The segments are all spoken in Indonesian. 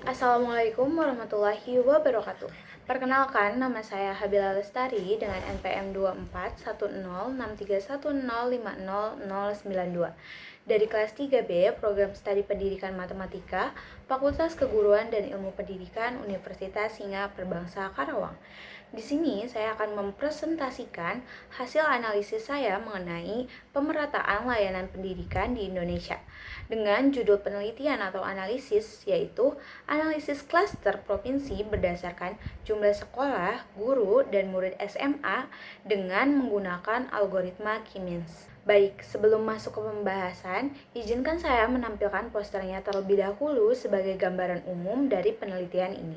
Assalamualaikum warahmatullahi wabarakatuh. Perkenalkan, nama saya Habila Lestari dengan NPM 24106310509092 dari kelas 3B Program Studi Pendidikan Matematika, Fakultas Keguruan dan Ilmu Pendidikan Universitas Singa Perbangsa Karawang. Di sini saya akan mempresentasikan hasil analisis saya mengenai pemerataan layanan pendidikan di Indonesia dengan judul penelitian atau analisis yaitu analisis klaster provinsi berdasarkan jumlah sekolah, guru, dan murid SMA dengan menggunakan algoritma K-means. Baik, sebelum masuk ke pembahasan, izinkan saya menampilkan posternya terlebih dahulu sebagai gambaran umum dari penelitian ini.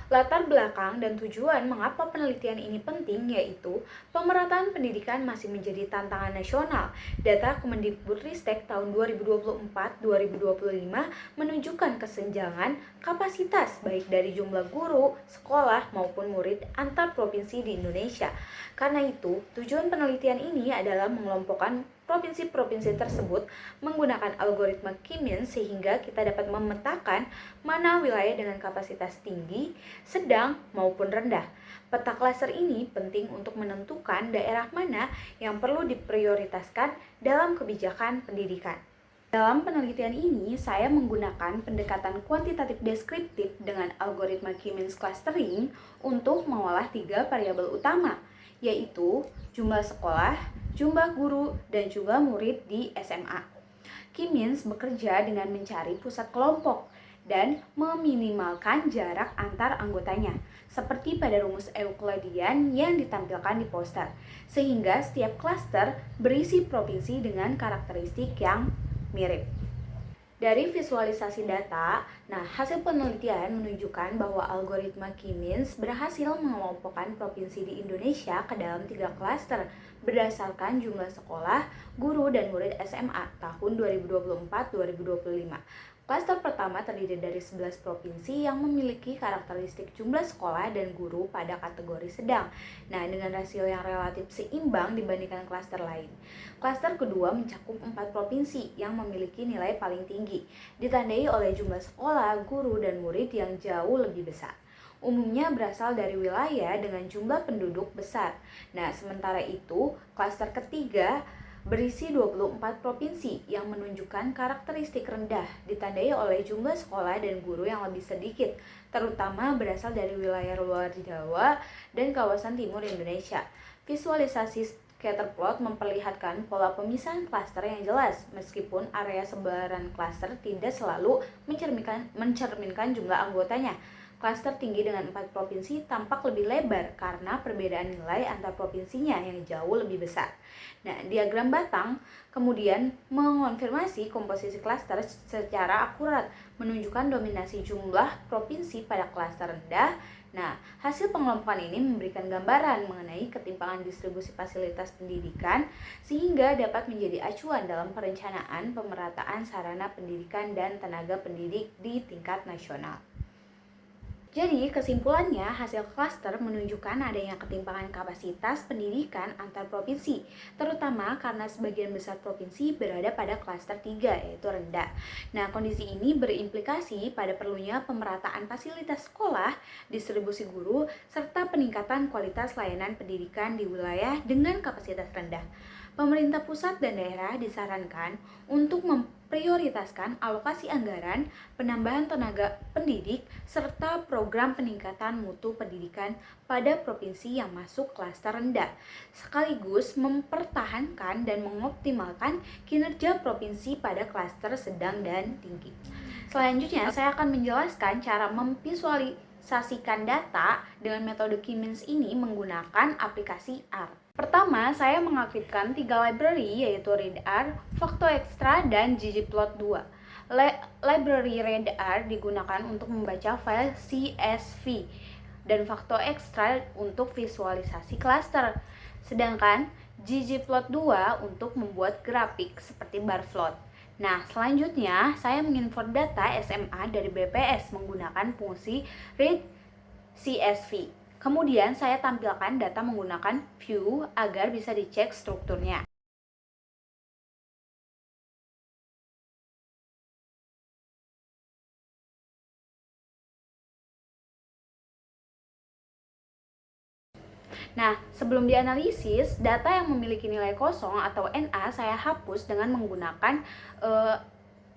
Latar belakang dan tujuan mengapa penelitian ini penting yaitu pemerataan pendidikan masih menjadi tantangan nasional. Data Kemendikbudristek tahun 2024-2025 menunjukkan kesenjangan kapasitas baik dari jumlah guru, sekolah maupun murid antar provinsi di Indonesia. Karena itu, tujuan penelitian ini adalah mengelompokkan provinsi-provinsi tersebut menggunakan algoritma K-means sehingga kita dapat memetakan mana wilayah dengan kapasitas tinggi, sedang, maupun rendah. Peta klaster ini penting untuk menentukan daerah mana yang perlu diprioritaskan dalam kebijakan pendidikan. Dalam penelitian ini, saya menggunakan pendekatan kuantitatif deskriptif dengan algoritma K-means clustering untuk mengolah 3 variabel utama, yaitu jumlah sekolah, jumlah guru, dan jumlah murid di SMA. K-means bekerja dengan mencari pusat kelompok dan meminimalkan jarak antar anggotanya, seperti pada rumus Euklidian yang ditampilkan di poster, sehingga setiap klaster berisi provinsi dengan karakteristik yang mirip. Dari visualisasi data, hasil penelitian menunjukkan bahwa algoritma K-means berhasil mengelompokkan provinsi di Indonesia ke dalam 3 klaster berdasarkan jumlah sekolah, guru, dan murid SMA tahun 2024-2025. Klaster pertama terdiri dari 11 provinsi yang memiliki karakteristik jumlah sekolah dan guru pada kategori sedang. Dengan rasio yang relatif seimbang dibandingkan klaster lain. Klaster kedua mencakup 4 provinsi yang memiliki nilai paling tinggi, ditandai oleh jumlah sekolah, guru, dan murid yang jauh lebih besar. Umumnya berasal dari wilayah dengan jumlah penduduk besar. Sementara itu, klaster ketiga berisi 24 provinsi yang menunjukkan karakteristik rendah, ditandai oleh jumlah sekolah dan guru yang lebih sedikit, terutama berasal dari wilayah luar Jawa dan kawasan timur Indonesia. Visualisasi scatterplot memperlihatkan pola pemisahan klaster yang jelas, meskipun area sebaran klaster tidak selalu mencerminkan jumlah anggotanya. Klaster tinggi dengan 4 provinsi tampak lebih lebar karena perbedaan nilai antar provinsinya yang jauh lebih besar. Diagram batang kemudian mengonfirmasi komposisi klaster secara akurat, menunjukkan dominasi jumlah provinsi pada klaster rendah. Hasil pengelompokan ini memberikan gambaran mengenai ketimpangan distribusi fasilitas pendidikan sehingga dapat menjadi acuan dalam perencanaan pemerataan sarana pendidikan dan tenaga pendidik di tingkat nasional. Jadi, kesimpulannya, hasil klaster menunjukkan adanya ketimpangan kapasitas pendidikan antar provinsi, terutama karena sebagian besar provinsi berada pada klaster 3, yaitu rendah. Kondisi ini berimplikasi pada perlunya pemerataan fasilitas sekolah, distribusi guru, serta peningkatan kualitas layanan pendidikan di wilayah dengan kapasitas rendah. Pemerintah pusat dan daerah disarankan untuk memprioritaskan alokasi anggaran, penambahan tenaga pendidik, serta program peningkatan mutu pendidikan pada provinsi yang masuk klaster rendah, sekaligus mempertahankan dan mengoptimalkan kinerja provinsi pada klaster sedang dan tinggi. Selanjutnya, saya akan menjelaskan cara memvisualisasikan data dengan metode K-means ini menggunakan aplikasi R. Pertama, saya mengaktifkan 3 library yaitu readr, FaktoExtra, dan ggplot2. Library readr digunakan untuk membaca file CSV dan FaktoExtra untuk visualisasi klaster. Sedangkan ggplot2 untuk membuat grafik seperti bar plot. Selanjutnya saya mengimport data SMA dari BPS menggunakan fungsi read CSV. Kemudian saya tampilkan data menggunakan view agar bisa dicek strukturnya. Nah, sebelum dianalisis, data yang memiliki nilai kosong atau NA saya hapus dengan menggunakan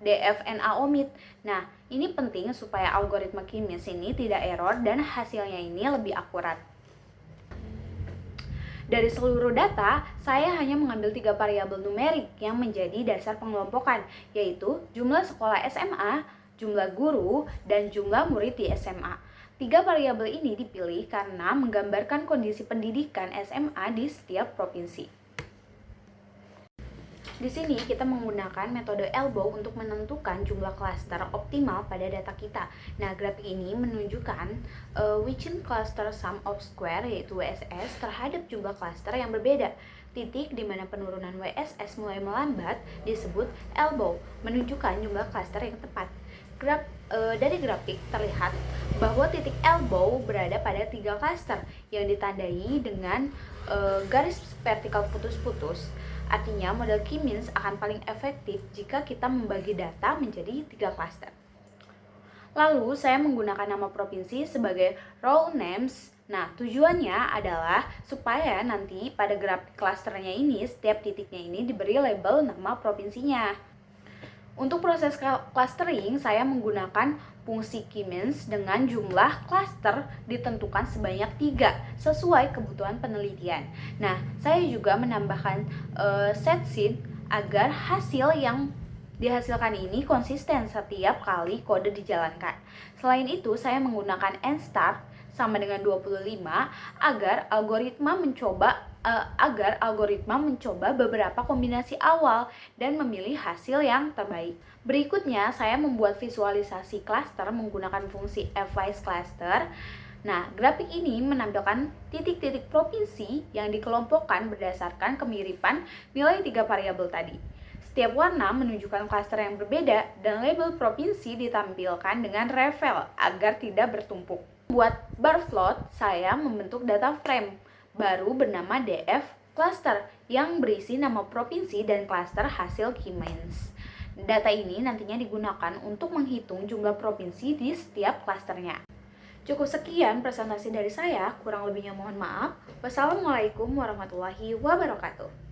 df-NA omit. Nah, ini penting supaya algoritma K-means ini tidak error dan hasilnya ini lebih akurat. Dari seluruh data, saya hanya mengambil 3 variabel numerik yang menjadi dasar pengelompokan, yaitu jumlah sekolah SMA, jumlah guru, dan jumlah murid di SMA. 3 variabel ini dipilih karena menggambarkan kondisi pendidikan SMA di setiap provinsi. Di sini kita menggunakan metode elbow untuk menentukan jumlah klaster optimal pada data kita. Nah, grafik ini menunjukkan Wheaton cluster sum of square yaitu WSS terhadap jumlah klaster yang berbeda. Titik di mana penurunan WSS mulai melambat disebut elbow, menunjukkan jumlah klaster yang tepat. Dari grafik terlihat bahwa titik elbow berada pada 3 klaster yang ditandai dengan garis vertikal putus-putus. Artinya, model K-means akan paling efektif jika kita membagi data menjadi 3 klaster. Lalu, saya menggunakan nama provinsi sebagai row names. Nah, tujuannya adalah supaya nanti pada grafik klasternya ini, setiap titiknya ini diberi label nama provinsinya. Untuk proses clustering, saya menggunakan fungsi K-means dengan jumlah klaster ditentukan sebanyak 3 sesuai kebutuhan penelitian. Nah, saya juga menambahkan set seed agar hasil yang dihasilkan ini konsisten setiap kali kode dijalankan. Selain itu, saya menggunakan nstart sama dengan 25 agar algoritma mencoba beberapa kombinasi awal dan memilih hasil yang terbaik. Berikutnya, saya membuat visualisasi klaster menggunakan fungsi fwise cluster. Nah, grafik ini menampilkan titik-titik provinsi yang dikelompokkan berdasarkan kemiripan nilai 3 variabel tadi. Setiap warna menunjukkan klaster yang berbeda dan label provinsi ditampilkan dengan revel agar tidak bertumpuk. Buat bar plot, saya membentuk data frame baru bernama df cluster yang berisi nama provinsi dan klaster hasil K-means. Data ini nantinya digunakan untuk menghitung jumlah provinsi di setiap klasternya. Cukup sekian presentasi dari saya, kurang lebihnya mohon maaf. Wassalamualaikum warahmatullahi wabarakatuh.